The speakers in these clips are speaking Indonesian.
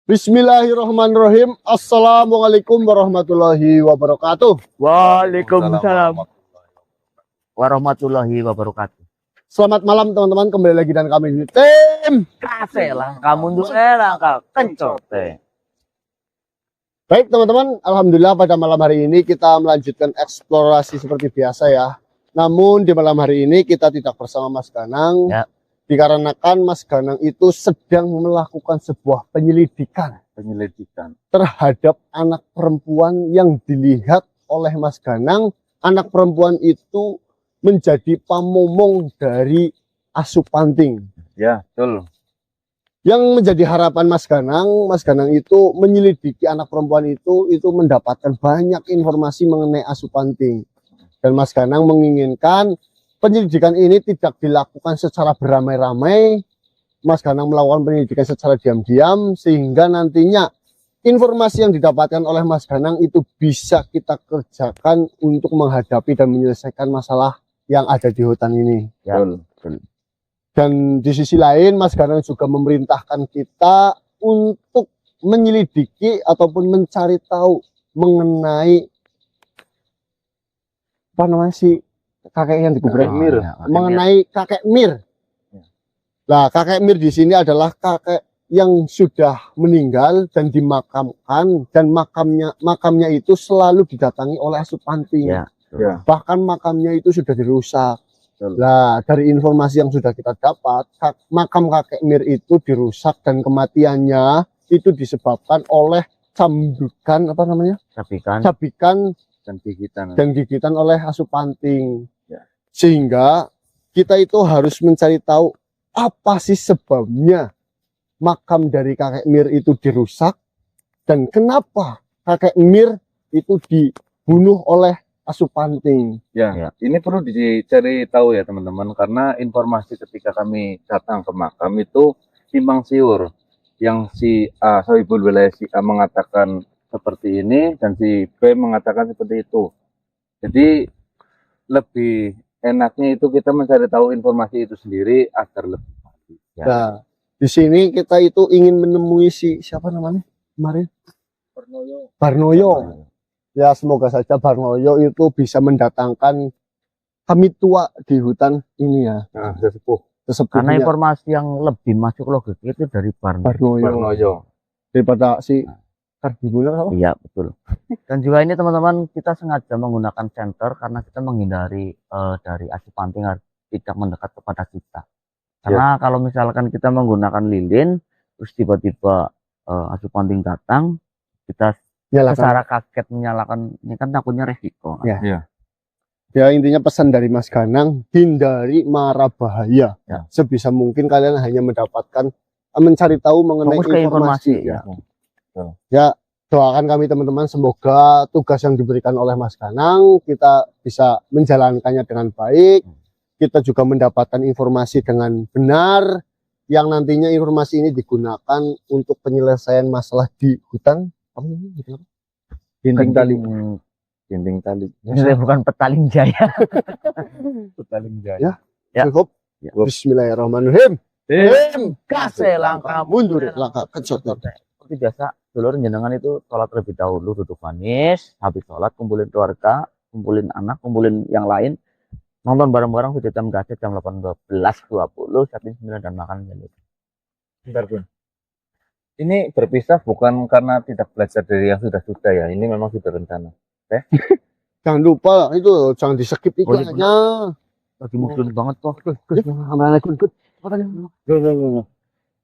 Bismillahirrahmanirrahim. Assalamualaikum warahmatullahi wabarakatuh. Waalaikumsalam warahmatullahi wabarakatuh. Selamat malam teman-teman, kembali lagi dan kami di tim Kaselah kamu tuh langkah kencote. Baik teman-teman, alhamdulillah pada malam hari ini kita melanjutkan eksplorasi seperti biasa ya. Namun di malam hari ini kita tidak bersama Mas Ganang Ya. Dikarenakan Mas Ganang itu sedang melakukan sebuah penyelidikan terhadap anak perempuan yang dilihat oleh Mas Ganang. Anak perempuan itu menjadi pamomong dari Asupanting. Ya, betul. Yang menjadi harapan Mas Ganang itu menyelidiki anak perempuan itu mendapatkan banyak informasi mengenai Asupanting. Dan Mas Ganang menginginkan penyelidikan ini tidak dilakukan secara beramai-ramai. Mas Ganang melakukan penyelidikan secara diam-diam sehingga nantinya informasi yang didapatkan oleh Mas Ganang itu bisa kita kerjakan untuk menghadapi dan menyelesaikan masalah yang ada di hutan ini. Ya. Betul. Dan di sisi lain Mas Ganang juga memerintahkan kita untuk menyelidiki ataupun mencari tahu mengenai apa namanya sih kakek yang dikubur, Mir. mengenai kakek Mir. Nah, kakek Mir di sini adalah kakek yang sudah meninggal dan dimakamkan, dan makamnya itu selalu didatangi oleh Asupanting. Ya. Ya. Bahkan makamnya itu sudah dirusak. Betul. Nah, dari informasi yang sudah kita dapat, makam kakek Mir itu dirusak dan kematiannya itu disebabkan oleh cambukan apa namanya? Cabikan dan gigitan oleh Asupanting. Ya. Sehingga kita itu harus mencari tahu apa sih sebabnya makam dari kakek Mir itu dirusak dan kenapa kakek Mir itu dibunuh oleh Asupanting. Ya, ini perlu dicari tahu ya teman-teman, karena informasi ketika kami datang ke makam itu simpang siur. Yang si A, Sohibul Wilayah si A mengatakan seperti ini dan si B mengatakan seperti itu. Jadi lebih enaknya itu kita mencari tahu informasi itu sendiri agar lebih pasti. Ya. Nah, di sini kita itu ingin menemui siapa namanya kemarin? Barnoyo. Ya, semoga saja Barnoyo itu bisa mendatangkan kami tua di hutan ini ya. Nah, sesepuh. Karena informasi yang lebih masuk logik itu dari Barnoyo. Daripada si Kardibula apa? Iya betul. Dan juga ini teman-teman, kita sengaja menggunakan senter karena kita menghindari dari Asupanting tidak mendekat kepada kita. Karena kalau misalkan kita menggunakan lilin terus tiba-tiba Asupanting datang, kita secara kaget menyalakan, ini kan takutnya resiko. Ya. Ya, intinya pesan dari Mas Ganang, hindari mara bahaya. Ya. Sebisa mungkin kalian hanya mendapatkan mencari tahu mengenai informasi. Ya, doakan kami teman-teman, semoga tugas yang diberikan oleh Mas Ganang kita bisa menjalankannya dengan baik. Kita juga mendapatkan informasi dengan benar, yang nantinya informasi ini digunakan untuk penyelesaian masalah di hutan. Dinding tali. Ini bukan Petaling Jaya. Petaling Jaya. Ya. Cukup. Ya. Bismillahirrahmanirrahim. Kaselah Mundur langkah kecot. Seperti biasa, dulur jenengan itu sholat terlebih dahulu, duduk manis, habis sholat kumpulin keluarga, kumpulin anak, kumpulin yang lain, nonton bareng-bareng video jam gasnya jam 18.20, siapin 9 dan makan. Bentar Bun. Ini berpisah bukan karena tidak belajar dari yang sudah-sudah ya, ini memang sudah rencana. Jangan lupa itu, jangan di-skip iklannya. Lagi muslim banget kok.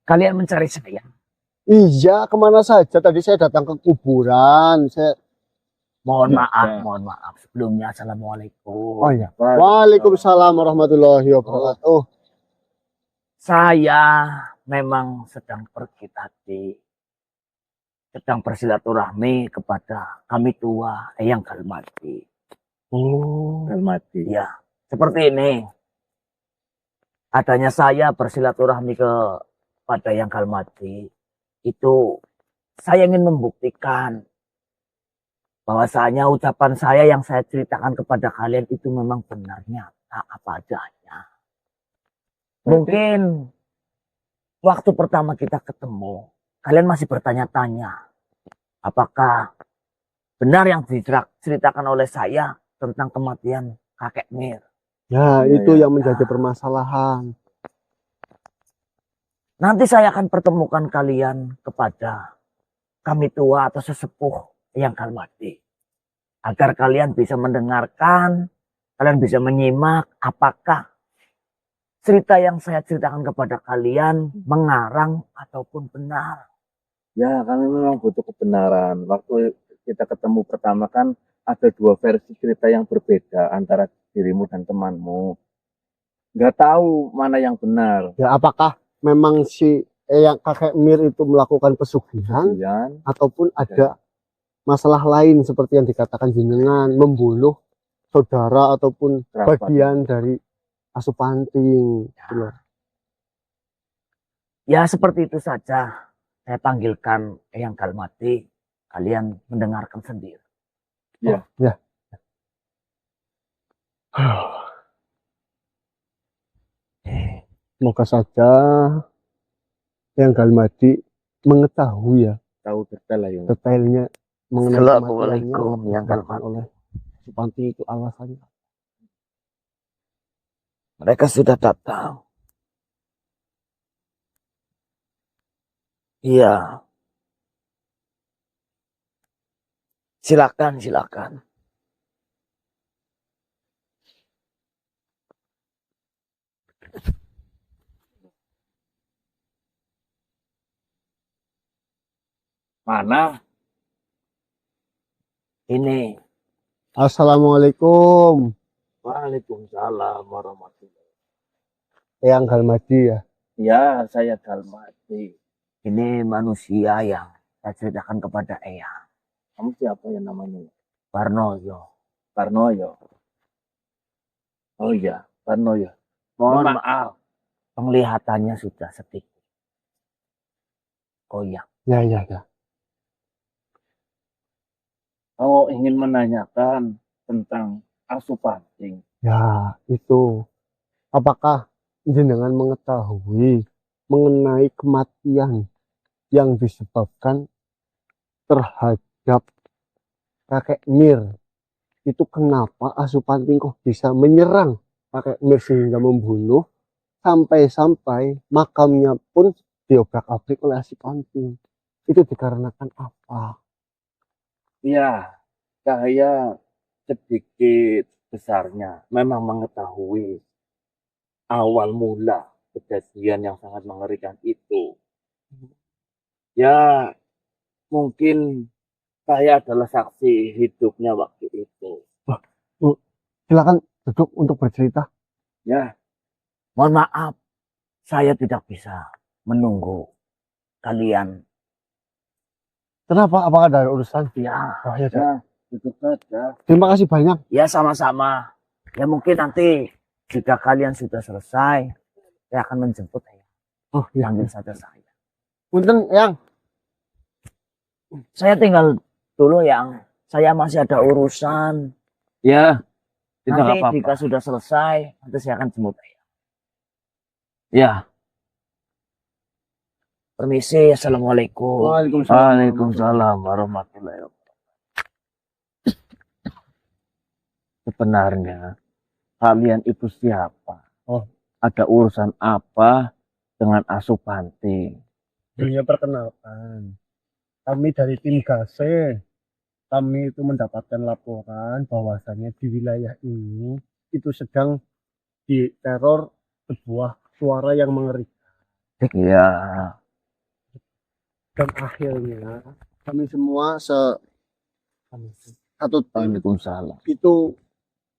Kalian mencari saya. Iya, kemana saja? Tadi saya datang ke kuburan. Mohon maaf sebelumnya. Assalamualaikum. Oh iya. Waalaikumsalam warahmatullahi wabarakatuh. Saya memang sedang pergi tadi, sedang bersilaturahmi kepada kami tua Eyang Galmati. Oh, Galmati. Ya, seperti ini. Adanya saya bersilaturahmi kepada Eyang Galmati itu, saya ingin membuktikan bahwasanya ucapan saya yang saya ceritakan kepada kalian itu memang benarnya apa adanya. Mungkin waktu pertama kita ketemu, kalian masih bertanya-tanya, apakah benar yang diceritakan oleh saya tentang kematian kakek Mir? Ya, Iya, itu ya. yang menjadi permasalahan. Nanti saya akan pertemukan kalian kepada kami tua atau sesepuh yang kalmati. Agar kalian bisa mendengarkan, kalian bisa menyimak apakah cerita yang saya ceritakan kepada kalian mengarang ataupun benar. Ya, kami memang butuh kebenaran. Waktu kita ketemu pertama kan ada dua versi cerita yang berbeda antara dirimu dan temanmu. Nggak tahu mana yang benar. Ya, apakah memang si yang kakek Mir itu melakukan pesugihan Kemudian, ataupun ada masalah lain seperti yang dikatakan jenengan membunuh saudara ataupun Kerabat. bagian dari Asupanting. Gitu loh. Ya seperti itu saja. Saya panggilkan Eyang Kalmati. Kalian mendengarkan sendiri. Ya. Ya. Semoga saja yang Galmadi mengetahui ya tahu detail lah ya. detailnya mengenai Assalamualaikum, kematiannya Yang disebabkan Galmadi. oleh Supanti itu alasannya. Mereka sudah datang. Iya. Silakan, silakan. Mana? Ini. Assalamualaikum Waalaikumsalam warahmatullahi. yang Galmadi ya. Ya, saya Galmati. Ini manusia yang saya ceritakan kepada Eyang. Kamu siapa ya namanya? Parnoyo. Parnoyo. Oh iya, Parnoyo. Mohon maaf. Penglihatannya sudah sedikit. Oh iya. Ya, ya, ya. Kamu ingin menanyakan tentang Asupanting. Ya, itu. Apakah jenengan mengetahui mengenai kematian yang disebabkan terhadap kakek Mir? Itu kenapa Asupanting kok bisa menyerang kakek Mir sehingga membunuh sampai-sampai makamnya pun diobrak-abrik oleh Asupanting? Itu dikarenakan apa? Ya, saya sedikit besarnya memang mengetahui awal mula kejadian yang sangat mengerikan itu. Ya, mungkin saya adalah saksi hidupnya waktu itu. Silakan duduk untuk bercerita. Ya, Mohon maaf. Saya tidak bisa menunggu kalian. Kenapa? Apakah ada urusan? Ya, Oh, ya, ya, itu saja. terima kasih banyak. ya sama-sama. Ya mungkin nanti jika kalian sudah selesai, saya akan menjemput Eyang. Oh, ya. Panggil saja saya. Punten, Yang. Saya tinggal dulu Yang. Saya masih ada urusan. Ya, tidak Nanti apa-apa. jika sudah selesai, nanti saya akan jemput Eyang. Ya, Permisi, assalamualaikum. Waalaikumsalam warahmatullahi wabarakatuh. Sebenarnya kalian itu siapa? Oh. Ada urusan apa dengan Asupanting? Dunia perkenalkan. Kami dari tim GASE. Kami itu mendapatkan laporan bahwasannya di wilayah ini itu sedang diteror sebuah suara yang mengerikan. Ya, Dan akhirnya kami semua satu tim Waalaikumsalam. itu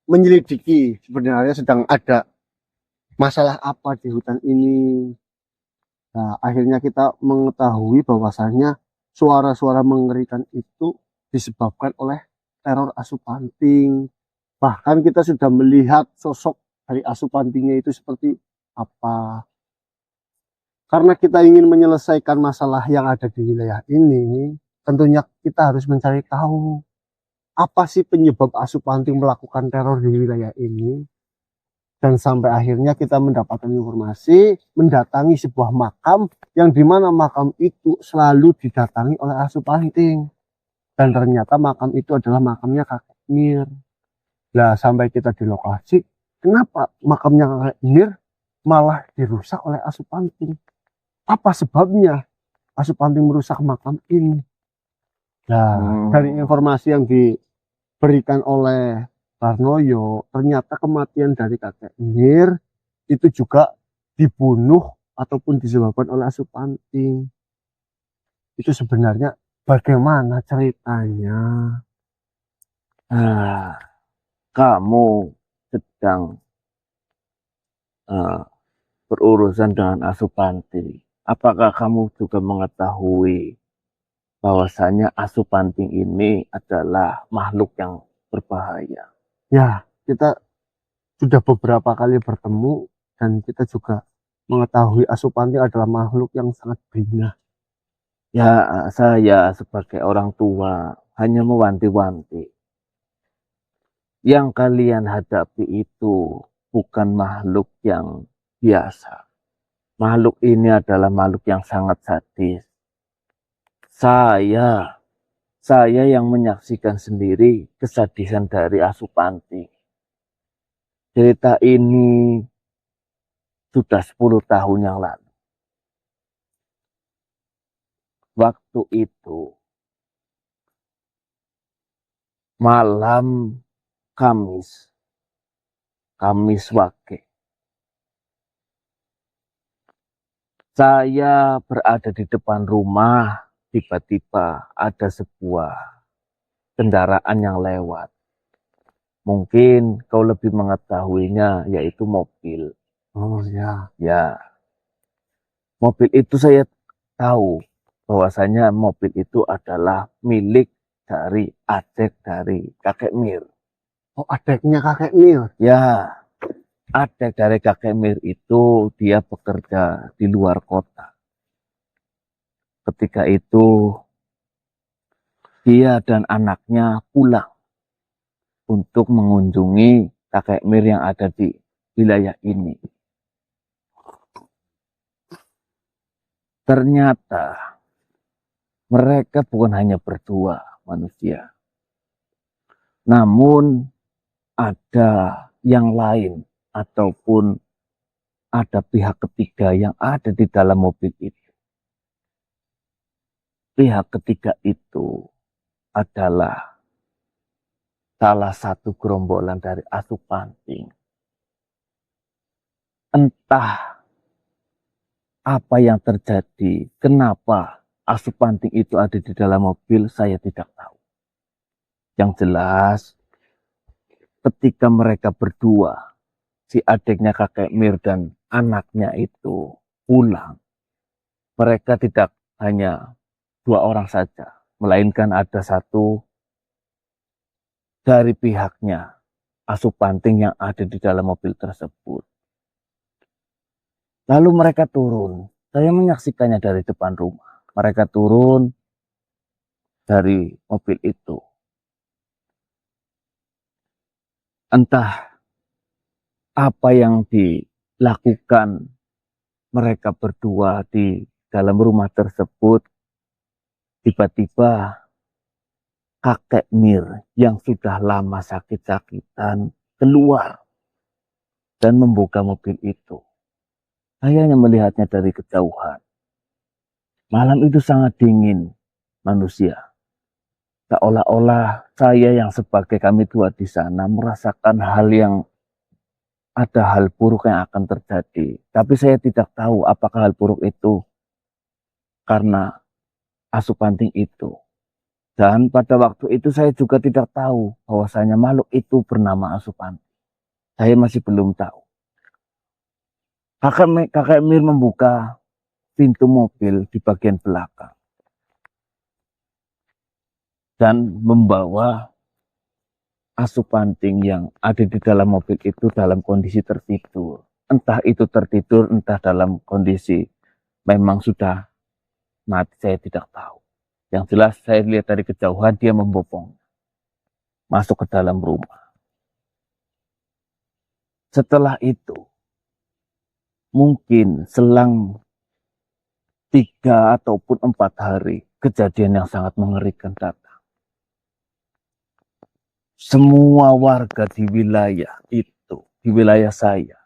menyelidiki sebenarnya sedang ada masalah apa di hutan ini. Nah, akhirnya kita mengetahui bahwasannya suara-suara mengerikan itu disebabkan oleh teror Asupanting. Bahkan kita sudah melihat sosok dari Asupantingnya itu seperti apa. Karena kita ingin menyelesaikan masalah yang ada di wilayah ini, tentunya kita harus mencari tahu apa sih penyebab Asupanting melakukan teror di wilayah ini. Dan sampai akhirnya kita mendapatkan informasi, mendatangi sebuah makam, yang dimana makam itu selalu didatangi oleh Asu Panting. Dan ternyata makam itu adalah makamnya kakek Mir. Nah, sampai kita di lokasi, kenapa makamnya kakek Mir malah dirusak oleh Asu Panting? Apa sebabnya Asu Panting merusak makam ini? Nah, dari informasi yang diberikan oleh Parnoyo, ternyata kematian dari kakek Mir itu juga dibunuh ataupun disebabkan oleh Asu Panting. Itu sebenarnya bagaimana ceritanya? Ah, kamu sedang eh, berurusan dengan Asu Panting. Apakah kamu juga mengetahui bahwasanya Asu Panting ini adalah makhluk yang berbahaya? Ya, kita sudah beberapa kali bertemu dan kita juga mengetahui Asu Panting adalah makhluk yang sangat bina. Ya, saya sebagai orang tua hanya mewanti-wanti. Yang kalian hadapi itu bukan makhluk yang biasa. Makhluk ini adalah makhluk yang sangat sadis. Saya yang menyaksikan sendiri kesadisan dari Asu Panting. Cerita ini sudah 10 tahun yang lalu. Waktu itu malam Kamis, Kamis Wage. Saya berada di depan rumah, tiba-tiba ada sebuah kendaraan yang lewat. Mungkin kau lebih mengetahuinya, yaitu mobil. Oh ya, Ya, mobil itu saya tahu bahwasanya mobil itu adalah milik dari adik dari kakek Mir. oh adiknya kakek Mir. Ya, adik dari kakek Mir itu dia bekerja di luar kota. Ketika itu dia dan anaknya pulang untuk mengunjungi kakek Mir yang ada di wilayah ini. Ternyata mereka bukan hanya berdua manusia, namun ada yang lain ataupun ada pihak ketiga yang ada di dalam mobil itu. Pihak ketiga itu adalah salah satu gerombolan dari Asu Panting. Entah apa yang terjadi, kenapa Asu Panting itu ada di dalam mobil, saya tidak tahu. Yang jelas, ketika mereka berdua, si adiknya kakek Mir dan anaknya itu pulang, mereka tidak hanya 2 orang saja, melainkan ada satu dari pihaknya Asu Panting yang ada di dalam mobil tersebut. Lalu mereka turun. Saya menyaksikannya dari depan rumah. Mereka turun dari mobil itu. Entah apa yang dilakukan mereka berdua di dalam rumah tersebut. Tiba-tiba kakek Mir yang sudah lama sakit-sakitan keluar dan membuka mobil itu. Saya hanya melihatnya dari kejauhan. Malam itu sangat dingin manusia. Seolah-olah saya yang sebagai kami tua di sana merasakan ada hal buruk yang akan terjadi. Tapi saya tidak tahu apakah hal buruk itu karena Asu Panting itu. Dan pada waktu itu saya juga tidak tahu bahwasanya makhluk itu bernama Asu Panting. Saya masih belum tahu. Kakek Mir membuka pintu mobil di bagian belakang dan membawa Asu Panting yang ada di dalam mobil itu dalam kondisi tertidur. Entah itu tertidur, entah dalam kondisi memang sudah mati, saya tidak tahu. Yang jelas saya lihat dari kejauhan dia membopong masuk ke dalam rumah. Setelah itu, mungkin selang 3 ataupun 4 hari, kejadian yang sangat mengerikan datang. Semua warga di wilayah itu, di wilayah saya,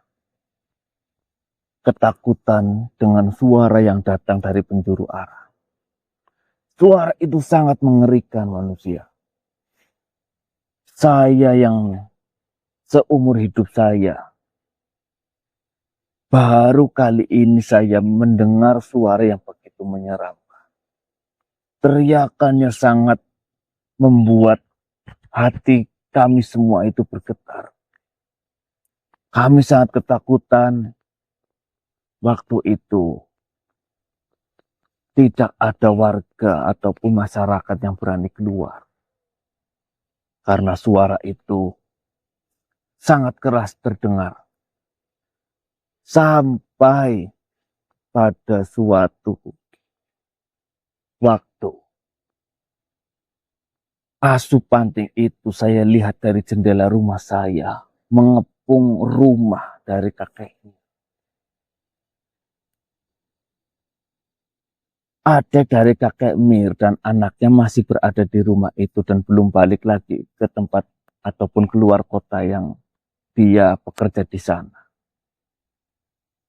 ketakutan dengan suara yang datang dari penjuru arah. Suara itu sangat mengerikan manusia. Saya yang seumur hidup saya, baru kali ini saya mendengar suara yang begitu menyeramkan. Teriakannya sangat membuat hati kami semua itu bergetar. Kami sangat ketakutan. Waktu itu tidak ada warga ataupun masyarakat yang berani keluar. Karena suara itu sangat keras terdengar. Sampai pada suatu waktu, asu panting itu saya lihat dari jendela rumah saya mengepung rumah dari kakeknya. Ada dari kakek Mir dan anaknya masih berada di rumah itu dan belum balik lagi ke tempat ataupun keluar kota yang dia bekerja di sana.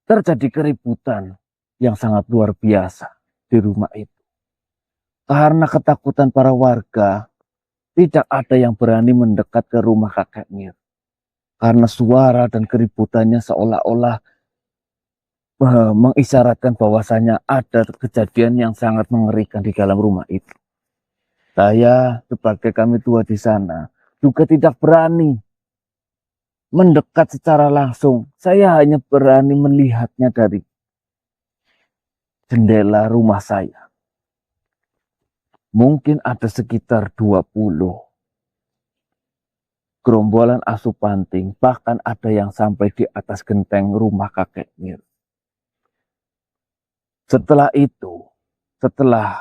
Terjadi keributan yang sangat luar biasa di rumah itu. Karena ketakutan para warga, tidak ada yang berani mendekat ke rumah kakek Mir. Karena suara dan keributannya seolah-olah mengisyaratkan bahwasanya ada kejadian yang sangat mengerikan di dalam rumah itu. Saya sebagai kami tua di sana juga tidak berani mendekat secara langsung. Saya hanya berani melihatnya dari jendela rumah saya. Mungkin ada sekitar 20 gerombolan asu panting, bahkan ada yang sampai di atas genteng rumah kakek Mir. Setelah itu, setelah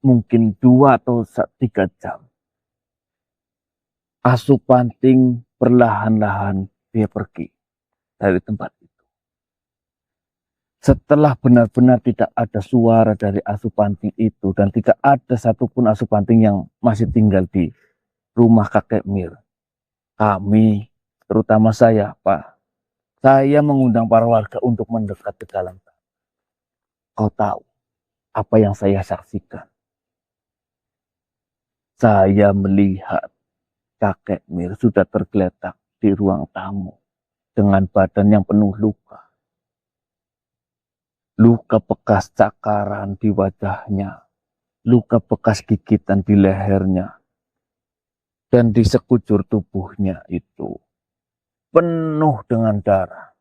mungkin 2 atau 3 jam, asu panting perlahan-lahan dia pergi dari tempat itu. Setelah benar-benar tidak ada suara dari asu panting itu dan tidak ada satupun asu panting yang masih tinggal di rumah kakek Mir, kami, terutama saya, Pak, saya mengundang para warga untuk mendekat ke dalam. Kau tahu apa yang saya saksikan? Saya melihat kakek Mir sudah tergeletak di ruang tamu dengan badan yang penuh luka. Luka bekas cakaran di wajahnya, luka bekas gigitan di lehernya, dan di sekujur tubuhnya itu penuh dengan darah.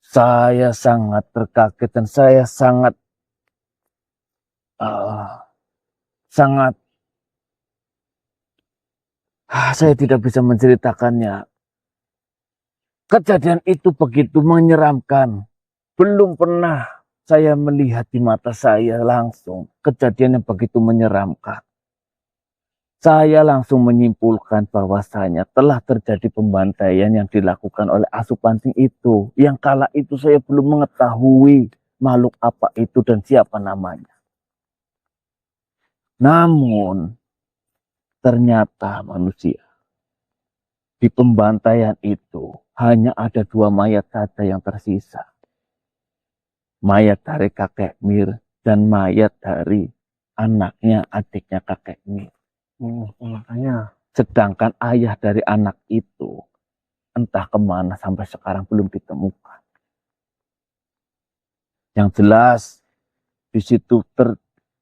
Saya sangat terkaget dan saya sangat saya tidak bisa menceritakannya. Kejadian itu begitu menyeramkan. Belum pernah saya melihat di mata saya langsung kejadian yang begitu menyeramkan. Saya langsung menyimpulkan bahwasanya telah terjadi pembantaian yang dilakukan oleh asu panting itu. Yang kala itu saya belum mengetahui makhluk apa itu dan siapa namanya. Namun ternyata manusia, di pembantaian itu hanya ada 2 mayat saja yang tersisa. Mayat dari kakek Mir dan mayat dari anaknya, adiknya kakek Mir. Makanya. Sedangkan ayah dari anak itu entah kemana sampai sekarang belum ditemukan. Yang jelas di situ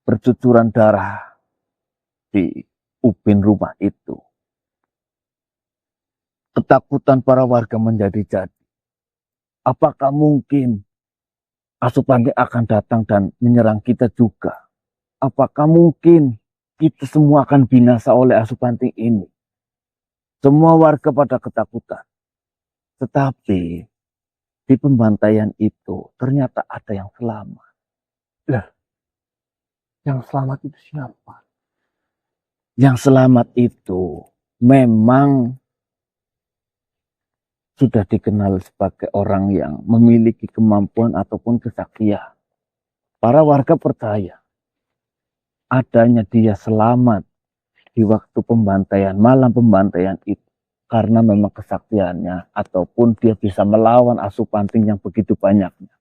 bercucuran darah di ubin rumah itu. Ketakutan para warga menjadi-jadi. Apakah mungkin asu panting akan datang dan menyerang kita juga? Apakah mungkin kita semua akan binasa oleh asu panting ini? Semua warga pada ketakutan. Tetapi di pembantaian itu ternyata ada yang selamat. Lah, yang selamat itu siapa? Yang selamat itu memang sudah dikenal sebagai orang yang memiliki kemampuan ataupun kesaktian. Para warga percaya adanya dia selamat di waktu pembantaian, malam pembantaian itu, karena memang kesaktiannya ataupun dia bisa melawan Asupanting yang begitu banyaknya.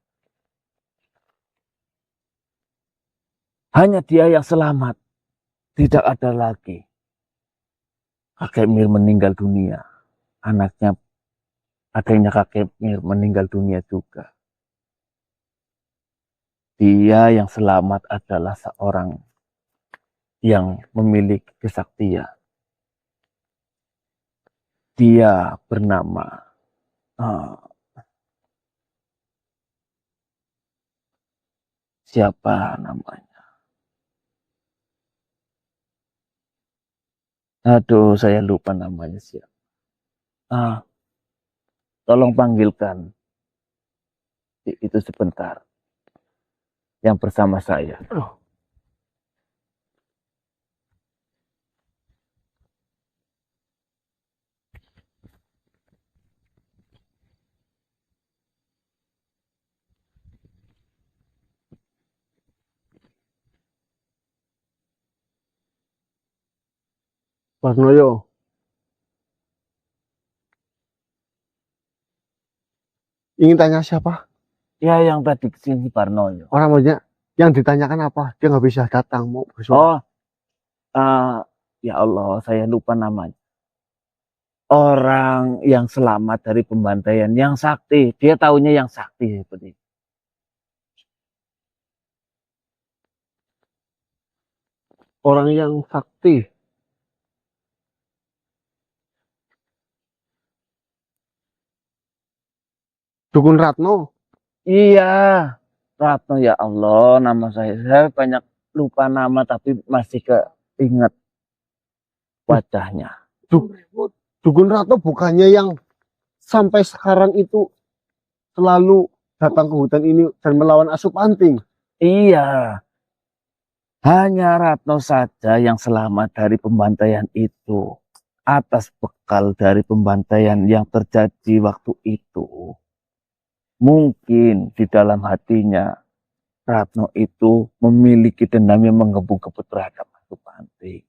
Hanya dia yang selamat, tidak ada lagi. Kakek Mir meninggal dunia, anaknya, adanya kakek Mir meninggal dunia juga. Dia yang selamat adalah seorang yang memiliki kesaktian. Dia bernama siapa namanya? Aduh, saya lupa namanya siapa. Tolong panggilkan itu sebentar. Yang bersama saya. Warnoyo. Ingin tanya siapa? Ya, yang tadi kesini Parnoyo. Orang banyak yang ditanyakan apa? Dia nggak bisa datang, mau bersuara. Ya Allah, saya lupa namanya. Orang yang selamat dari pembantaian, yang sakti. Dia taunya yang sakti seperti itu. Orang yang sakti. Dukun Ratno. Iya, Ratno, ya Allah, nama saya banyak lupa nama tapi masih keinget wajahnya. Dukun Ratno bukannya yang sampai sekarang itu selalu datang ke hutan ini dan melawan Asupanting. Iya, hanya Ratno saja yang selamat dari pembantaian itu. Atas bekal dari pembantaian yang terjadi waktu itu. Mungkin di dalam hatinya Ratno itu memiliki dendam yang menggebu-gebu terhadap Asupanting.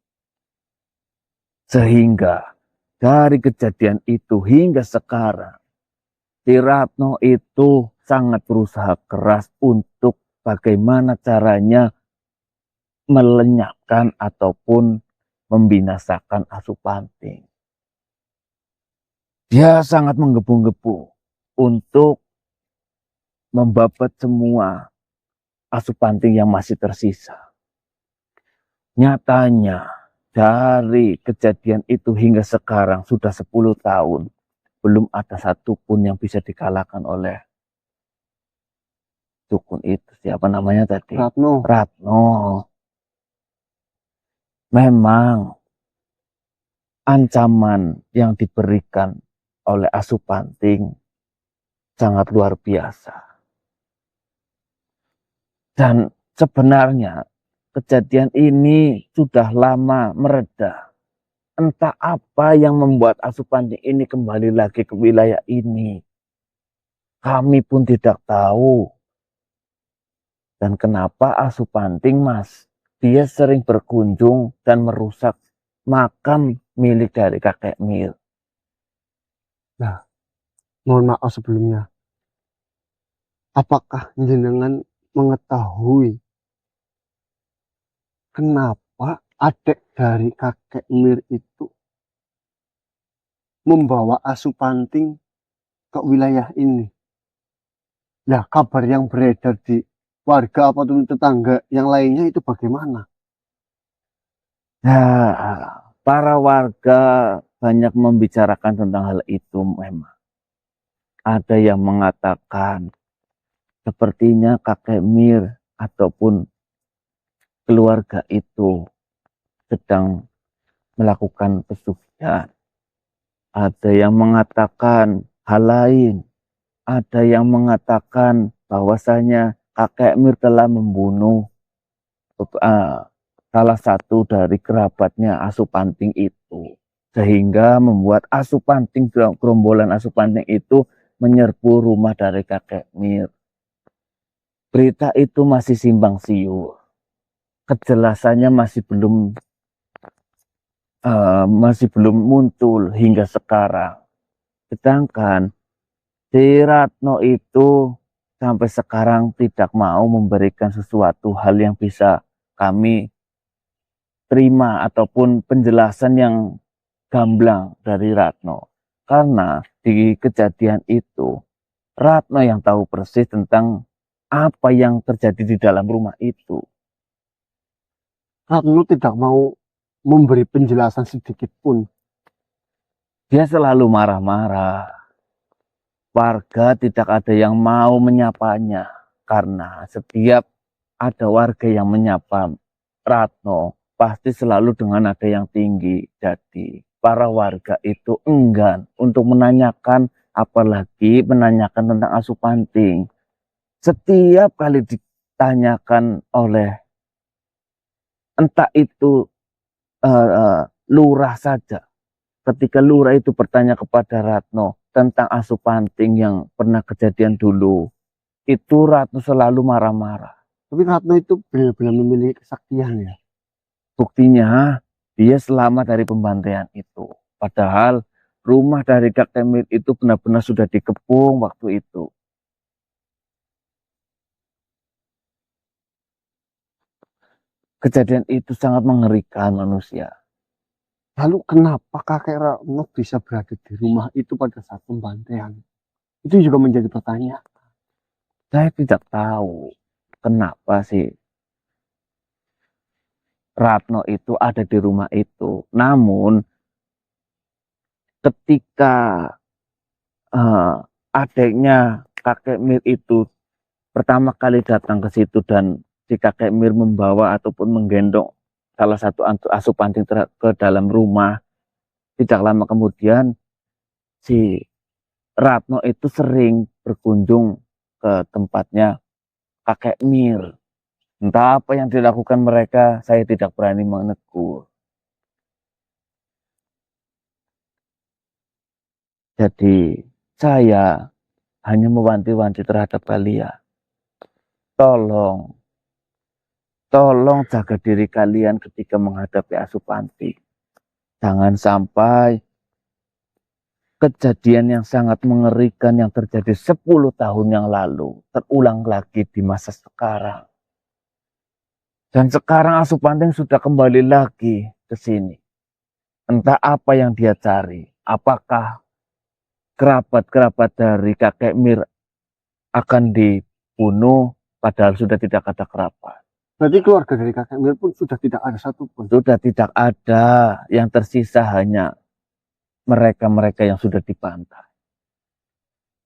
Sehingga dari kejadian itu hingga sekarang, si Ratno itu sangat berusaha keras untuk bagaimana caranya melenyapkan ataupun membinasakan Asupanting. Dia sangat menggebu-gebu untuk membabat semua Asupanting yang masih tersisa. Nyatanya dari kejadian itu hingga sekarang sudah 10 tahun. Belum ada satupun yang bisa dikalahkan oleh dukun itu. Siapa namanya tadi? Ratno. Ratno. Memang ancaman yang diberikan oleh Asupanting sangat luar biasa. Dan sebenarnya kejadian ini sudah lama mereda. Entah apa yang membuat Asupanting ini kembali lagi ke wilayah ini. Kami pun tidak tahu. Dan kenapa Asupanting, Mas? Dia sering berkunjung dan merusak makam milik dari kakek Mir. Nah, mohon maaf sebelumnya. Apakah jenengan mengetahui kenapa adik dari kakek Mir itu membawa Asupanting ke wilayah ini? Nah, kabar yang beredar di warga ataupun tetangga yang lainnya itu bagaimana? Nah, para warga banyak membicarakan tentang hal itu memang. Ada yang mengatakan sepertinya kakek Mir ataupun keluarga itu sedang melakukan pesugihan. Ada yang mengatakan hal lain. Ada yang mengatakan bahwasanya kakek Mir telah membunuh salah satu dari kerabatnya Asupanting itu. sehingga membuat gerombolan Asupanting itu menyerbu rumah dari kakek Mir. Berita itu masih simpang siur, kejelasannya masih belum muncul hingga sekarang. Sedangkan si Ratno itu sampai sekarang tidak mau memberikan sesuatu hal yang bisa kami terima ataupun penjelasan yang gamblang dari Ratno. Karena di kejadian itu Ratno yang tahu persis tentang apa yang terjadi di dalam rumah itu. Ratno tidak mau memberi penjelasan sedikit pun. Dia selalu marah-marah. Warga tidak ada yang mau menyapanya karena setiap ada warga yang menyapa Ratno pasti selalu dengan nada yang tinggi. Jadi para warga itu enggan untuk menanyakan, apalagi menanyakan tentang Asupanting. Setiap kali ditanyakan oleh entah itu lurah saja, ketika lurah itu bertanya kepada Ratno tentang Asupanting yang pernah kejadian dulu, itu Ratno selalu marah-marah. Tapi Ratno itu benar-benar memiliki kesaktian ya. Buktinya dia selamat dari pembantaian itu. Padahal rumah dari kakek Mir itu benar-benar sudah dikepung waktu itu. Kejadian itu sangat mengerikan manusia. Lalu kenapa kakek Ratno bisa berada di rumah itu pada saat pembantaian? Itu juga menjadi pertanyaan. Saya tidak tahu kenapa sih Ratno itu ada di rumah itu. Namun ketika adiknya kakek Mir itu pertama kali datang ke situ dan si kakek Mir membawa ataupun menggendong salah satu Asupanting ke dalam rumah, tidak lama kemudian si Ratno itu sering berkunjung ke tempatnya kakek Mir. Entah apa yang dilakukan mereka, saya tidak berani menegur. Jadi saya hanya mewanti-wanti terhadap kalian. Tolong jaga diri kalian ketika menghadapi Asupanting. Jangan sampai kejadian yang sangat mengerikan yang terjadi 10 tahun yang lalu terulang lagi di masa sekarang. Dan sekarang Asupanting sudah kembali lagi ke sini. Entah apa yang dia cari. Apakah kerabat-kerabat dari kakek Mir akan dibunuh padahal sudah tidak ada kerabat. Berarti keluarga dari kakek Mir pun sudah tidak ada satupun. Sudah tidak ada, yang tersisa hanya mereka-mereka yang sudah dibantai.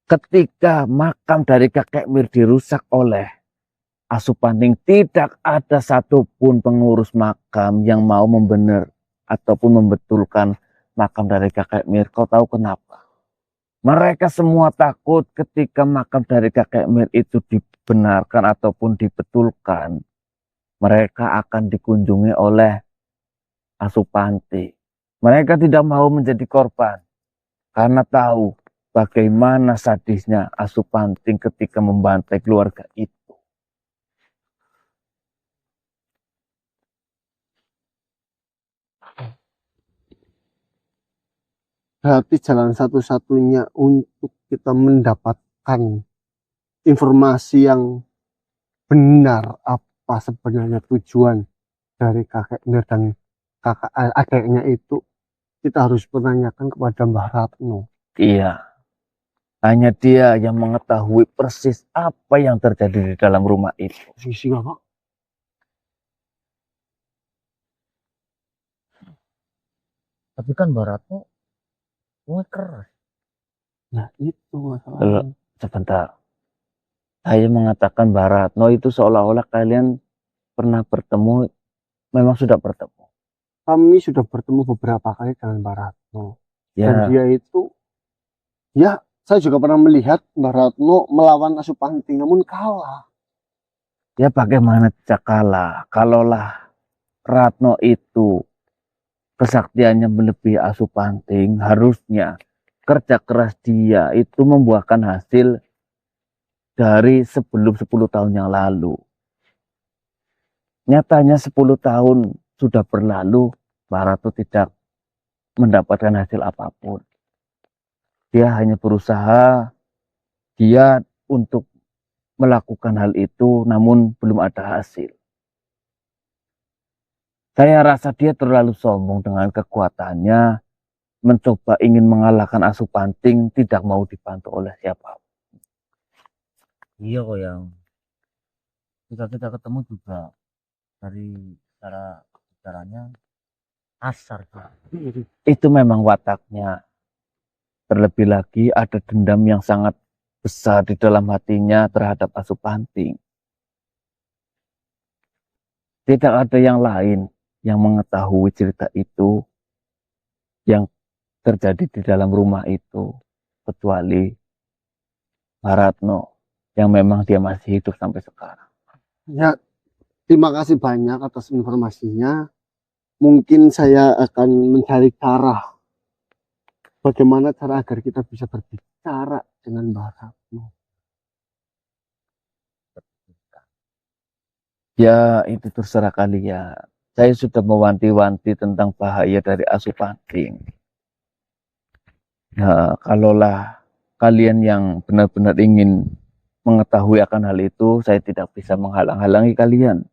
Ketika makam dari kakek Mir dirusak oleh Asupanting, tidak ada satupun pengurus makam yang mau membener ataupun membetulkan makam dari kakek Mir. Kau tahu kenapa? Mereka semua takut ketika makam dari kakek Mir itu dibenarkan ataupun dibetulkan, mereka akan dikunjungi oleh Asupanting. Mereka tidak mau menjadi korban karena tahu bagaimana sadisnya Asupanting ketika membantai keluarga itu. Berarti jalan satu-satunya untuk kita mendapatkan informasi yang benar apa sebenarnya tujuan dari kakek Mir dan kakak adiknya itu, kita harus menanyakan kepada Mbah Ratno. Iya, hanya dia yang mengetahui persis apa yang terjadi di dalam rumah itu. Sisi Bapak. Tapi kan Baratno keras. Nah itu masalahnya. Sebentar. Saya mengatakan Baratno itu seolah-olah kalian pernah bertemu, memang sudah bertemu. Kami sudah bertemu beberapa kali dengan Mbah Ratno. Ya, Dan dia itu, ya saya juga pernah melihat Mbah Ratno melawan Asupanting namun kalah. ya bagaimana tidak kalah? Kalaulah Ratno itu kesaktiannya melebihi Asupanting, harusnya kerja keras dia itu membuahkan hasil dari sebelum 10 tahun yang lalu. Nyatanya 10 tahun sudah berlalu, Mbak Ratu tidak mendapatkan hasil apapun. Dia hanya berusaha giat untuk melakukan hal itu, namun belum ada hasil. Saya rasa dia terlalu sombong dengan kekuatannya, mencoba ingin mengalahkan Asupanting, tidak mau dibantu oleh siapapun. Iya kok yang kita ketemu juga dari cara bicaranya asar. Itu memang wataknya. Terlebih lagi ada dendam yang sangat besar di dalam hatinya terhadap Asupanting. Tidak ada yang lain yang mengetahui cerita itu yang terjadi di dalam rumah itu kecuali Baratno yang memang dia masih hidup sampai sekarang. Ya, terima kasih banyak atas informasinya. Mungkin saya akan mencari cara bagaimana cara agar kita bisa berbicara dengan Mbak Ratno. Ya itu terserah kalian. Saya sudah mewanti-wanti tentang bahaya dari Asupanting. Nah, kalaulah kalian yang benar-benar ingin mengetahui akan hal itu, saya tidak bisa menghalang-halangi kalian.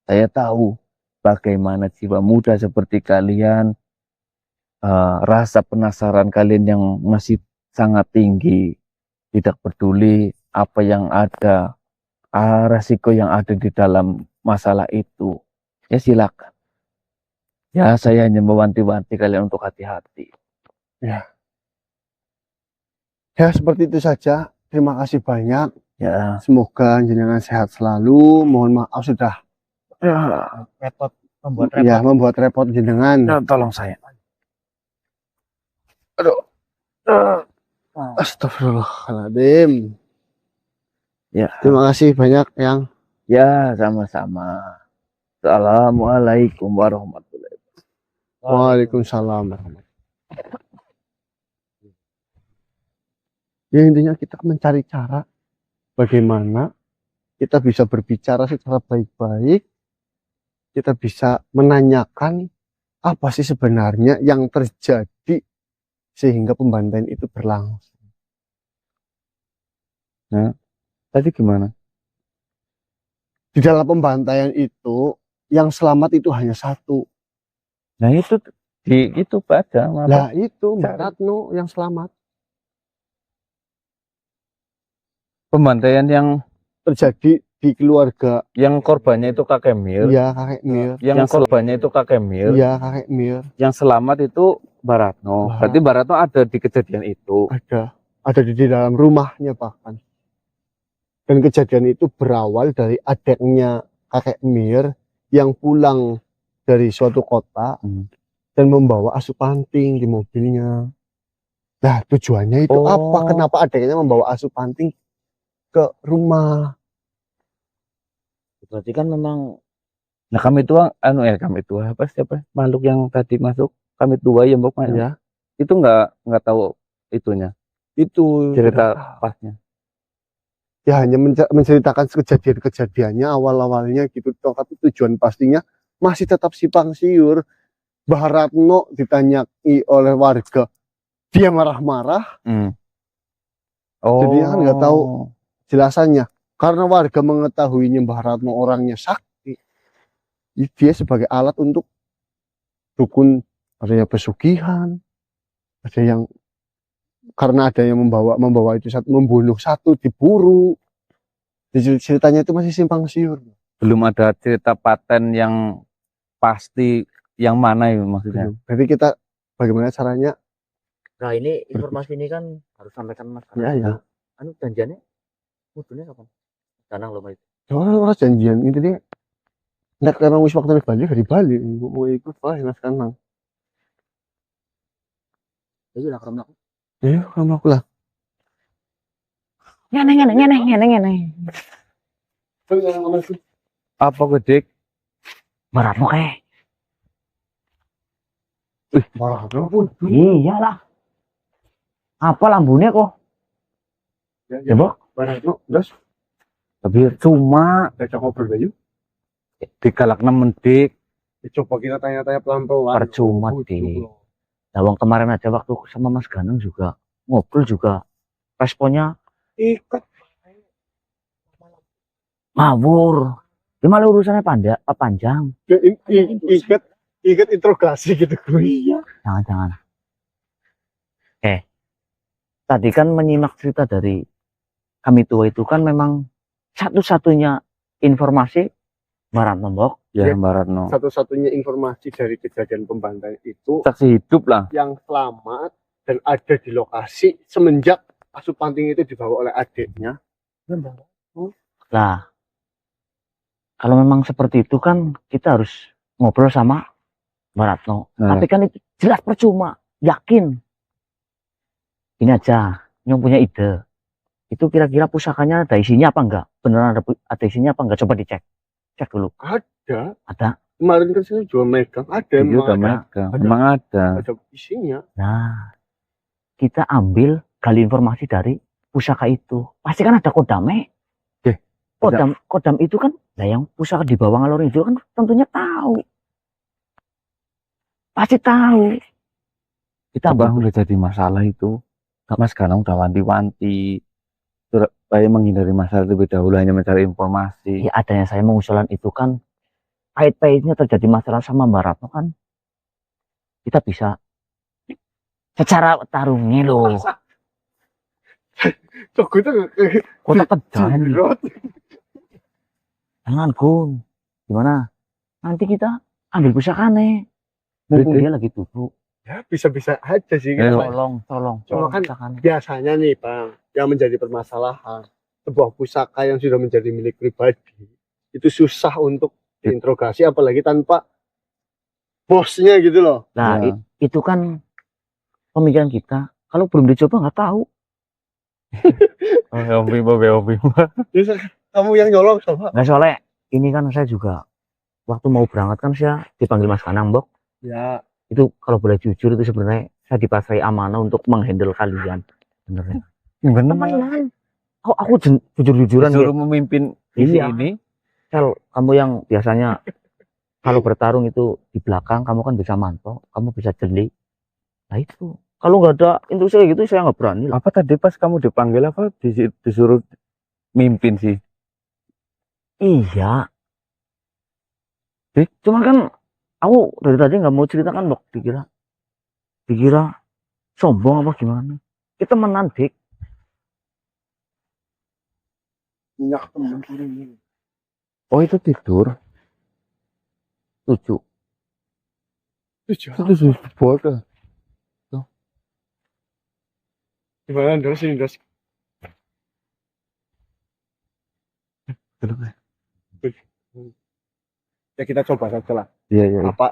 Saya tahu bagaimana jiwa muda seperti kalian, rasa penasaran kalian yang masih sangat tinggi, tidak peduli apa yang ada, resiko yang ada di dalam masalah itu. Ya silakan. Ya saya hanya mewanti-wanti kalian untuk hati-hati. Ya, seperti itu saja. Terima kasih banyak. Ya, Semoga jenengan sehat selalu. Mohon maaf sudah repot, membuat repot jenengan. Ya, tolong saya. Aduh. Astagfirullahaladzim. Ya, Terima kasih banyak yang. ya sama-sama. Assalamualaikum warahmatullahi wabarakatuh. Waalaikumsalam. Ya intinya kita mencari cara bagaimana kita bisa berbicara secara baik-baik. Kita bisa menanyakan apa sih sebenarnya yang terjadi sehingga pembantaian itu berlangsung. Nah, tadi gimana? Di dalam pembantaian itu yang selamat itu hanya satu. Nah itu baca. Lah itu Mbak Ratno yang selamat. Pembantaian yang Terjadi di keluarga. yang korbannya itu kakek Mir. Iya kakek Mir. Yang korbannya itu kakek Mir. Iya kakek Mir. Yang selamat itu Baratno. Berarti Baratno ada di kejadian itu. Ada di dalam rumahnya bahkan. Dan kejadian itu berawal dari adiknya kakek Mir yang pulang dari suatu kota dan membawa Asupanting di mobilnya. Nah tujuannya itu apa? Kenapa adiknya membawa Asupanting ke rumah? Berarti kan memang. Nah kami tua, kami tua siapa makhluk yang tadi masuk kami tua ya mbok Ya. Itu nggak tahu itunya. Itu cerita pasnya. Ya hanya menceritakan kejadian-kejadiannya awal-awalnya gitu. Tapi tujuan pastinya masih tetap simpang siur. Mbah Ratno ditanyai oleh warga, dia marah-marah. Jadi kan nggak tahu jelasannya. Karena warga mengetahuinya Mbah Ratno orangnya sakti, dia sebagai alat untuk dukun, ada yang pesugihan, ada yang karena ada yang membawa itu satu, membunuh satu, diburu. Ceritanya itu masih simpang siur. Belum ada cerita paten yang pasti yang mana ya maksudnya. Jadi kita bagaimana caranya? Nah ini informasi ini kan harus sampaikan mas. Ya. Anu janjiannya, mutunya kapan? Danang loh mas. Orang janjian itu dia. Nek karena wis waktu Bali dari Bali, mau ikut mas Kanang. Jadi lah kerem aku. Ya, kamu aku lah. Ngene. Apa gedik? Baratno kae. Marah pun. Iyalah. Apa lambune kok? Ya, Bok. Barang itu, terus Tapi cuma kita ngobrol aja. digalakna mendik Coba kita tanya-tanya pelan-pelan. Percuma, Dik. Nah, wong kemarin aja waktu sama Mas Ganang juga ngobrol juga responnya Ikat. ngawur. Gimana urusannya panjang? Ikat interogasi gitu gue. Iya. Jangan-jangan. Tadi kan menyimak cerita dari kami tua itu kan memang satu-satunya informasi Barat Nombok. ya Ya. Mbak Ratno. Satu-satunya informasi dari kejadian pembantaian itu Saksi hidup lah. yang selamat dan ada di lokasi semenjak Asupanting itu dibawa oleh adiknya. Nah, kalau memang seperti itu kan kita harus ngobrol sama Mbak Ratno. Nah. Tapi kan itu jelas percuma. Yakin. Ini aja, yang punya ide. Itu kira-kira pusakanya ada isinya apa enggak? Beneran ada isinya apa enggak? Coba dicek. Cek dulu. Ada. Ada. Kemarin kan saya jual megang. Ada Iya, emang udah ada. megang. Ada. Emang ada. Ada isinya. Nah, kita ambil gali informasi dari pusaka itu. Pasti kan ada kodamnya. Oke, Kodam itu kan, nah yang pusaka di bawah ngalor itu kan tentunya tahu. Pasti tahu. Kita Bang udah jadi masalah itu. Mas Ganang udah wanti-wanti supaya menghindari masalah lebih dahulu hanya mencari informasi. ya adanya saya mengusulan itu kan pahit-pahitnya terjadi masalah sama Mbak Ratno kan kita bisa secara tarungnya loh. Cok itu Kota kejam. Jirot. Jangan Gun. Gimana? Nanti kita ambil pusakane. Mumpung dia lagi duduk. Ya bisa-bisa aja sih. Eh, Tolong Cuma kan pusakane. biasanya nih Bang, yang menjadi permasalahan sebuah pusaka yang sudah menjadi milik pribadi itu susah untuk diinterogasi apalagi tanpa bosnya gitu loh. Nah, Ya. itu kan pemikiran kita. Kalau belum dicoba nggak tahu. Hobi. Terus kamu yang nyolong sama? Nggak soalnya ini kan saya juga waktu mau berangkat kan saya dipanggil Mas Kanang, Bok. Ya, Itu kalau boleh jujur itu sebenarnya saya dipasrai amanah untuk menghandle kalian. Benernya. Bener. Temenan. Aku jujur-jujuran ya. Disuruh memimpin misi Iya. ini. Sel, kamu yang biasanya kalau bertarung itu di belakang, kamu kan bisa mantau, kamu bisa jeli. Nah itu, kalau nggak ada instruksi kayak gitu, saya nggak berani lah. Apa tadi pas kamu dipanggil apa disuruh mimpin sih? Iya. Cuma kan aku dari tadi nggak mau ceritakan dok, dikira sombong apa gimana? Kita temenan dik. minyak temen kiri. Oh itu tidur. Lucu. Itu bodoh. Gimana Dos ini Dos? Ya kita coba saja lah. Iya. Apa?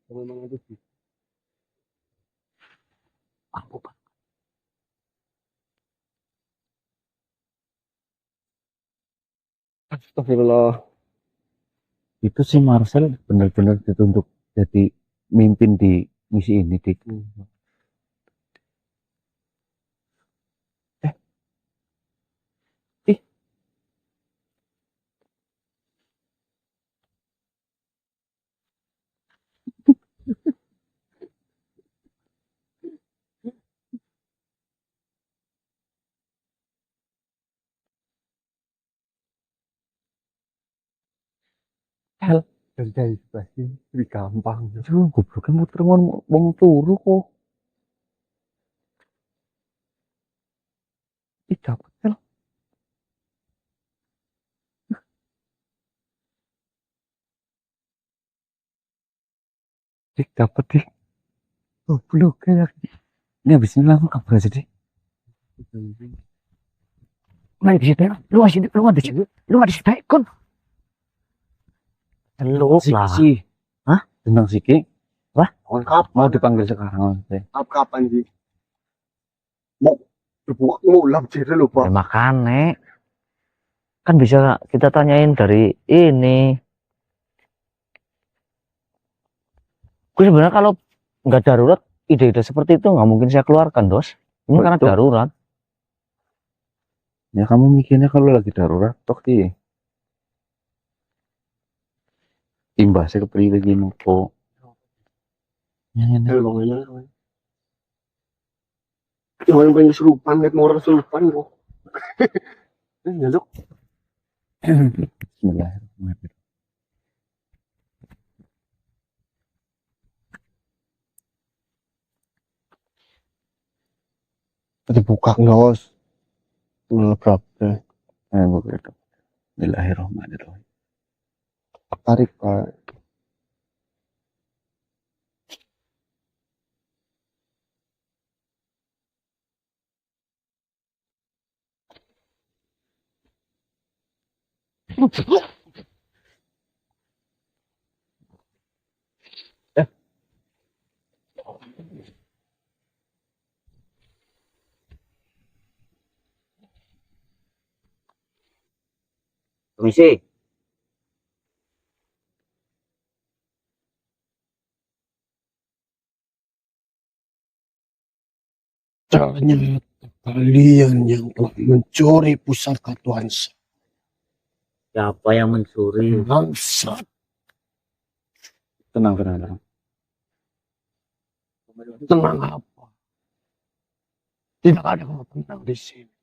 Memang itu sih. Aku Pak. Astagfirullah. Itu sih Marcel benar-benar ditunjuk jadi mimpin di misi ini, Dik. Dari sebelah sini lebih gampang. Aduh, goblok kan muter wong turu kok. Ih, dapet kan. Dik, dapet dik. Goblok kayak. Ini habis ini langsung kabur aja dik. Mari di situ, lu nggak di situ, lu nggak di situ, Kun. Lu lah. Siki. Hah? Tentang Siki. Wah? Mau dipanggil sekarang. Kapan sih? Mau berbuat ngulam jadi lupa. Ya makanya kan bisa kita tanyain dari ini. Gue sebenarnya kalau nggak darurat, ide-ide seperti itu nggak mungkin saya keluarkan, Dos. Ini karena Betul. darurat. Ya kamu mikirnya kalau lagi darurat tok sih. Imbasnya ke priwe gini kok. Ya, ya, ya. Jangan pengen kesurupan, lihat orang kesurupan kok. Ya, Dok. Bismillahirrahmanirrahim. Dibuka Dos. Berapa? Bismillahirrahmanirrahim. Tarik, Pak. Permisi. Ternyata kalian yang telah mencuri pusaka Tuhan saya. Siapa yang mencuri? Bangsat. Tenang, tenang, tenang. Tenang apa? Tidak ada kau di sini.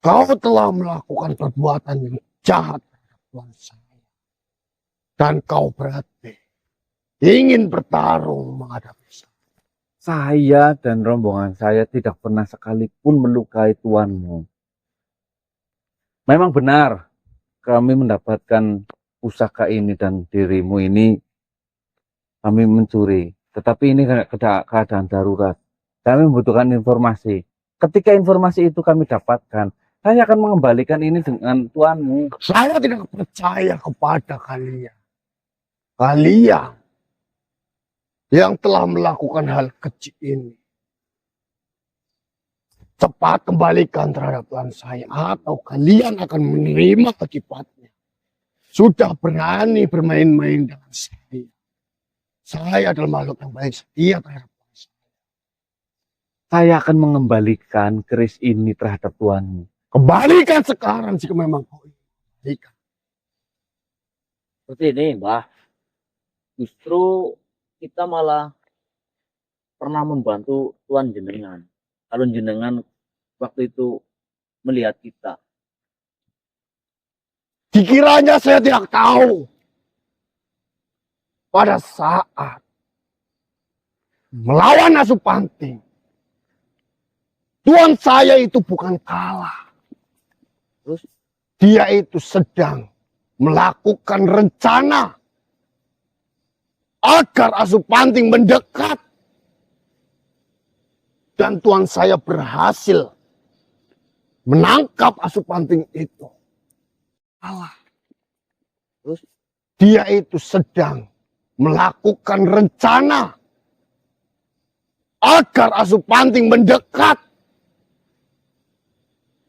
Kau telah melakukan perbuatan yang jahat terhadap Tuhan saya. Dan kau berarti ingin bertarung menghadapi saya. Saya dan rombongan saya tidak pernah sekalipun melukai tuanmu. Memang benar kami mendapatkan pusaka ini dan dirimu ini kami mencuri. Tetapi ini keadaan darurat. Kami membutuhkan informasi. Ketika informasi itu kami dapatkan, saya akan mengembalikan ini dengan tuanmu. Saya tidak percaya kepada kalian. Kalian yang telah melakukan hal kecil ini. Cepat kembalikan terhadap Tuhan saya. Atau kalian akan menerima akibatnya. Sudah berani bermain-main dengan saya. Saya adalah makhluk yang baik setia terhadap Tuhan saya. Saya akan mengembalikan keris ini terhadap tuanmu. Kembalikan sekarang jika memang kau ingin. Kembalikan. Seperti ini, Mbah. Justru kita malah pernah membantu Tuan jenengan. Kalau jenengan waktu itu melihat kita. Dikiranya saya tidak tahu. Pada saat melawan Asupanting, Tuan saya itu bukan kalah. Terus? Dia itu sedang melakukan rencana agar Asupanting mendekat. Dan Tuan saya berhasil menangkap Asupanting itu. Allah. Terus? Dia itu sedang melakukan rencana agar Asupanting mendekat.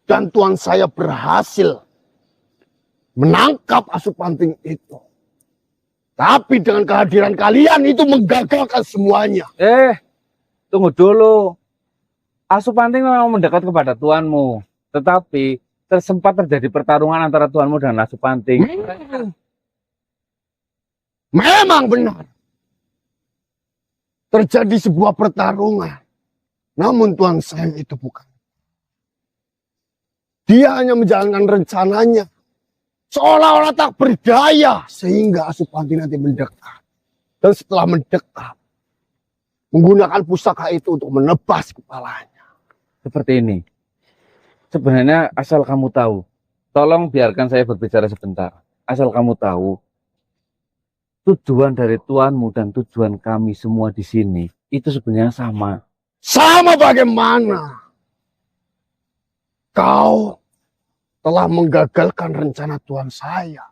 Dan Tuan saya berhasil menangkap Asupanting itu. Tapi dengan kehadiran kalian itu menggagalkan semuanya. Tunggu dulu. Asupanting memang mendekat kepada tuanmu. Tetapi sempat terjadi pertarungan antara tuanmu dan Asupanting. Memang benar. Terjadi sebuah pertarungan. Namun Tuan saya itu bukan. Dia hanya menjalankan rencananya. Seolah-olah tak berdaya. Sehingga Asupanting nanti mendekat. Dan setelah mendekat. Menggunakan pusaka itu untuk menebas kepalanya. Seperti ini. Sebenarnya asal kamu tahu. Tolong biarkan saya berbicara sebentar. Asal kamu tahu. Tujuan dari tuanmu dan tujuan kami semua di sini. Itu sebenarnya sama. Sama bagaimana? Kau telah menggagalkan rencana Tuan saya.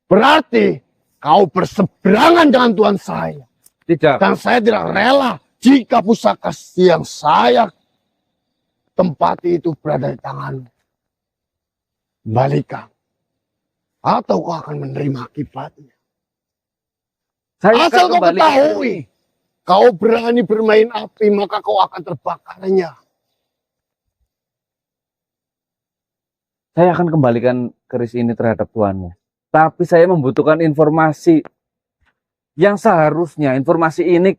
Berarti kau berseberangan dengan Tuan saya. Tidak. Dan saya tidak rela jika pusaka yang saya tempati itu berada di tanganmu. Kembalikan. Atau kau akan menerima akibatnya. Saya Asal akan kau kembali. ketahui. kau berani bermain api, maka kau akan terbakarnya. Saya akan kembalikan keris ini terhadap tuannya. Tapi saya membutuhkan informasi yang seharusnya informasi ini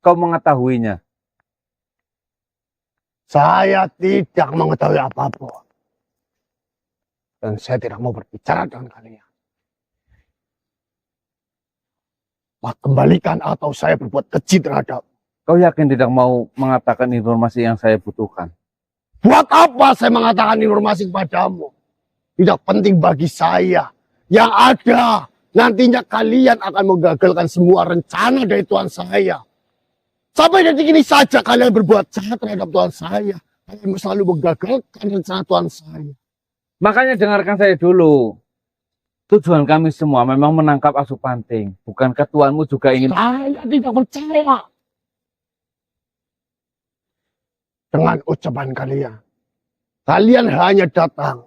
kau mengetahuinya. Saya tidak mengetahui apapun. Dan saya tidak mau berbicara dengan kalian. Pak, kembalikan atau saya berbuat keji terhadap. Kau yakin tidak mau mengatakan informasi yang saya butuhkan? Buat apa saya mengatakan informasi kepadamu? Tidak penting bagi saya. Yang ada, nantinya kalian akan menggagalkan semua rencana dari Tuhan saya. Sampai detik ini saja kalian berbuat jahat terhadap Tuhan saya. Kalian selalu menggagalkan rencana Tuhan saya. Makanya dengarkan saya dulu. Tujuan kami semua memang menangkap Asupanting. Bukankah tuanmu juga ingin... Saya tidak percaya dengan ucapan kalian. Kalian hanya datang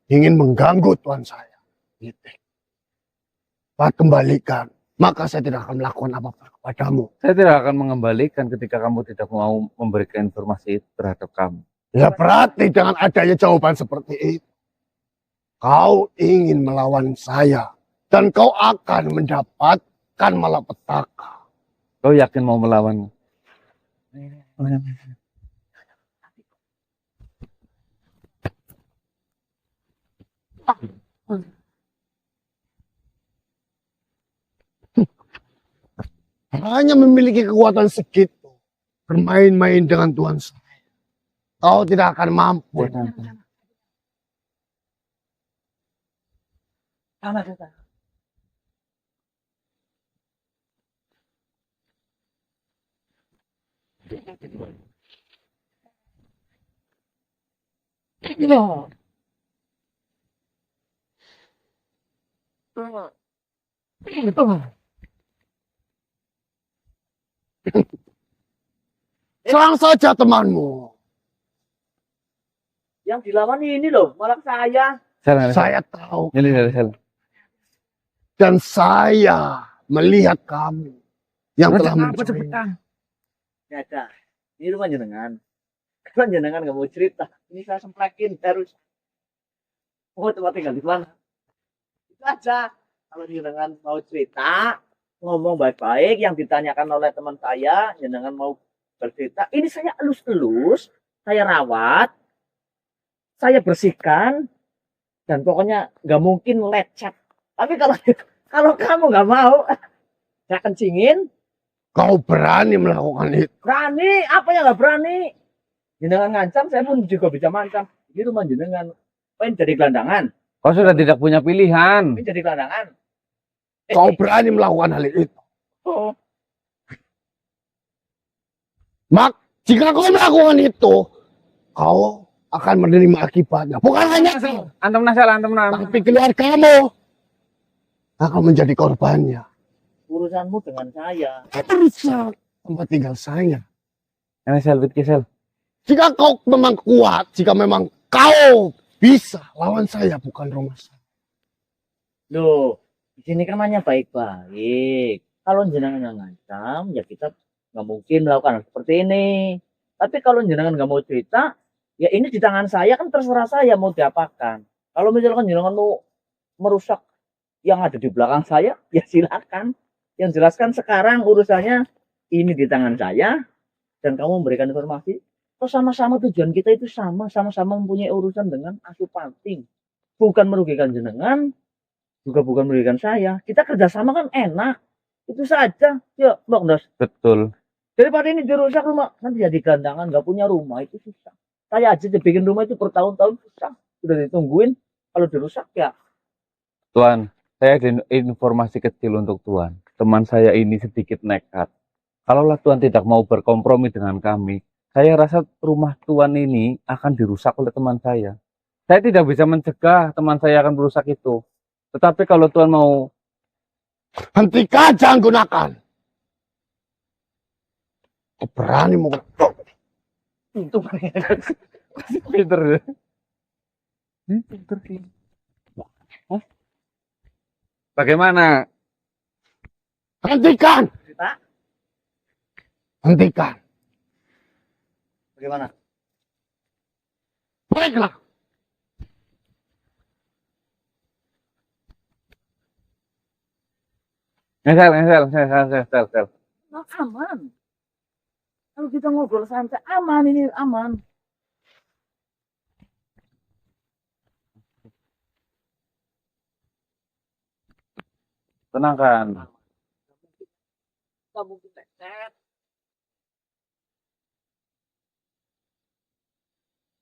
ingin mengganggu Tuhan saya. Gitu. Pak, kembalikan. Maka saya tidak akan melakukan apa-apa kepadamu. Saya tidak akan mengembalikan ketika kamu tidak mau memberikan informasi itu terhadap kamu. Ya berarti dengan adanya jawaban seperti itu, kau ingin melawan saya. Dan kau akan mendapatkan malapetaka. Kau yakin mau melawan? Hanya memiliki kekuatan segitu. Bermain-main dengan Tuhan saya. Kau tidak akan mampu. Serang saja temanmu. Yang dilawan ini loh, malah saya. Saya tahu. Ini dari saya. Dan saya melihat kamu yang telah mencuri. Ya ada. Ini rumah jenengan. Kalau jenengan nggak mau cerita, ini saya semplekin harus. Oh, tempat tinggal di mana? Itu aja. Kalau jenengan mau cerita, ngomong baik-baik, yang ditanyakan oleh teman saya, jenengan mau bercerita. Ini saya elus-elus, saya rawat, saya bersihkan, dan pokoknya nggak mungkin lecet. Tapi kalau kamu nggak mau, saya kencingin. Kau berani melakukan itu. Berani? Apa yang nggak berani? Jenengan ngancam, saya pun juga bisa mancam. Ini rumah jenengan. Pengen jadi gelandangan. Kau sudah tidak punya pilihan. Pengen jadi gelandangan. Kau berani melakukan hal itu. Oh. Mak, jika kau melakukan itu, kau akan menerima akibatnya. Bukan hanya kau, Antum nasal, antum nasal. tapi keluargamu akan menjadi korbannya. Urusanmu dengan saya. Rusak tempat tinggal saya. Ini sel, kisel. Jika kau memang kuat, jika memang kau bisa lawan saya, bukan rumah saya. Loh, di sini kan hanya baik-baik. Kalau jenengan yang ngancam, ya kita nggak mungkin melakukan hal seperti ini. Tapi kalau jenengan nggak mau cerita, ya ini di tangan saya kan terserah saya mau diapakan. Kalau misalkan jenengan mau merusak yang ada di belakang saya, ya silakan. Yang jelaskan sekarang urusannya ini di tangan saya dan kamu memberikan informasi. Oh, sama-sama tujuan kita itu sama-sama mempunyai urusan dengan Asupanting. Bukan merugikan jenengan, juga bukan merugikan saya. Kita kerjasama kan enak. Itu saja. Ya, Mbak Ndas. Betul. Daripada ini dirusak rumah, nanti jadi gelandangan, nggak punya rumah itu susah. Saya aja bikin rumah itu bertahun-tahun susah. Sudah ditungguin, kalau dirusak ya. Tuan, saya ada informasi kecil untuk Tuan. Teman saya ini sedikit nekat. Kalaulah Tuan tidak mau berkompromi dengan kami, saya rasa rumah Tuan ini akan dirusak oleh teman saya. Saya tidak bisa mencegah teman saya akan merusak itu. Tetapi kalau Tuan mau... Hentikan, jangan gunakan. Kau berani mau... Itu Pinter ya. Pinter sih. Bagaimana? Hentikan. cerita. Hentikan. Bagaimana? Baiklah. Sel. Nah, aman. Kalau kita ngobrol santai, aman ini, aman. Tenangkan. Nggak mungkin lecet.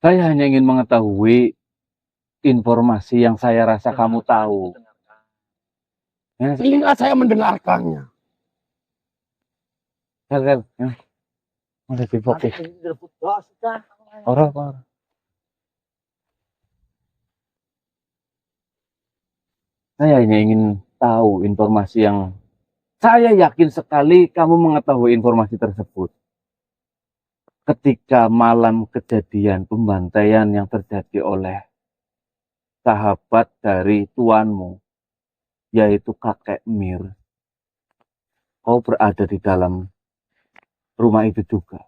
Saya hanya ingin mengetahui informasi yang saya rasa kamu tahu. Ya, Telinga saya mendengarkannya. Sel. Ya. Udah difokus. Nanti ini direbut bos, dah. Orang. Saya hanya ingin tahu informasi yang saya yakin sekali kamu mengetahui informasi tersebut. Ketika malam kejadian pembantaian yang terjadi oleh sahabat dari tuanmu, yaitu kakek Mir, kau berada di dalam rumah itu juga.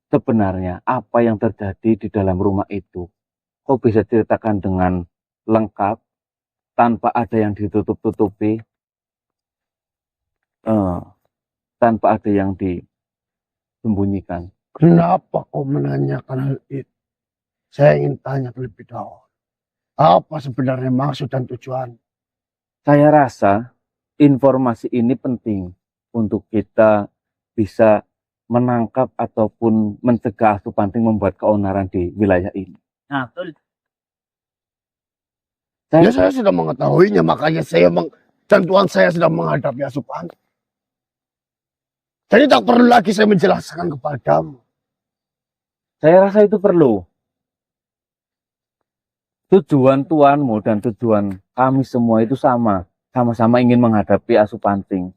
Sebenarnya apa yang terjadi di dalam rumah itu, kau bisa ceritakan dengan lengkap, tanpa ada yang ditutup-tutupi, tanpa ada yang disembunyikan. Kenapa kau menanyakan hal itu? Saya ingin tanya terlebih dahulu. Apa sebenarnya maksud dan tujuan? Saya rasa informasi ini penting untuk kita bisa menangkap ataupun mencegah Supanting membuat keonaran di wilayah ini. Nah, betul. Ya saya sudah mengetahuinya, makanya dan Tuhan saya sedang menghadapi asupan. Jadi tak perlu lagi saya menjelaskan kepadamu. Saya rasa itu perlu. Tujuan tuanmu dan tujuan kami semua itu sama. Sama-sama ingin menghadapi Asupanting.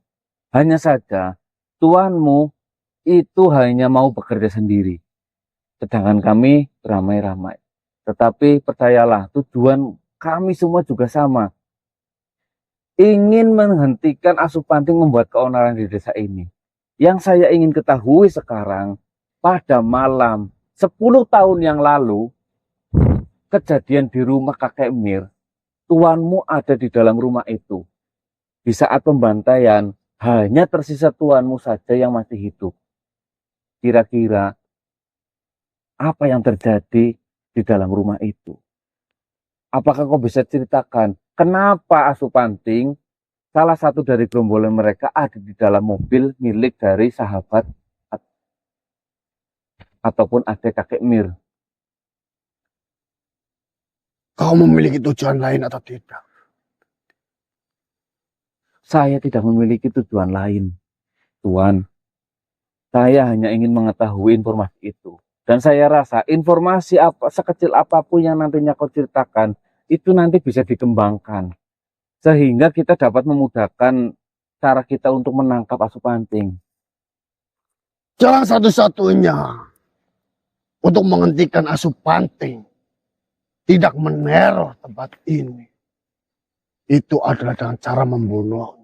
Hanya saja tuanmu itu hanya mau bekerja sendiri. Sedangkan kami beramai-ramai. Tetapi percayalah, tujuan kami semua juga sama. Ingin menghentikan Asupanting membuat keonaran di desa ini. Yang saya ingin ketahui sekarang, pada malam 10 tahun yang lalu, kejadian di rumah kakek Mir, tuanmu ada di dalam rumah itu. Di saat pembantaian, hanya tersisa tuanmu saja yang masih hidup. Kira-kira apa yang terjadi di dalam rumah itu? Apakah kau bisa ceritakan kenapa Asupanting, salah satu dari gerombolan mereka, ada di dalam mobil milik dari sahabat ataupun adik kakek Mir? Kau memiliki tujuan lain atau tidak? Saya tidak memiliki tujuan lain, Tuan. Saya hanya ingin mengetahui informasi itu. Dan saya rasa informasi apa, sekecil apapun yang nantinya kau ceritakan, itu nanti bisa dikembangkan. Sehingga kita dapat memudahkan cara kita untuk menangkap Asupanting. Jalan satu-satunya untuk menghentikan Asupanting tidak meneror tempat ini, itu adalah dengan cara membunuh.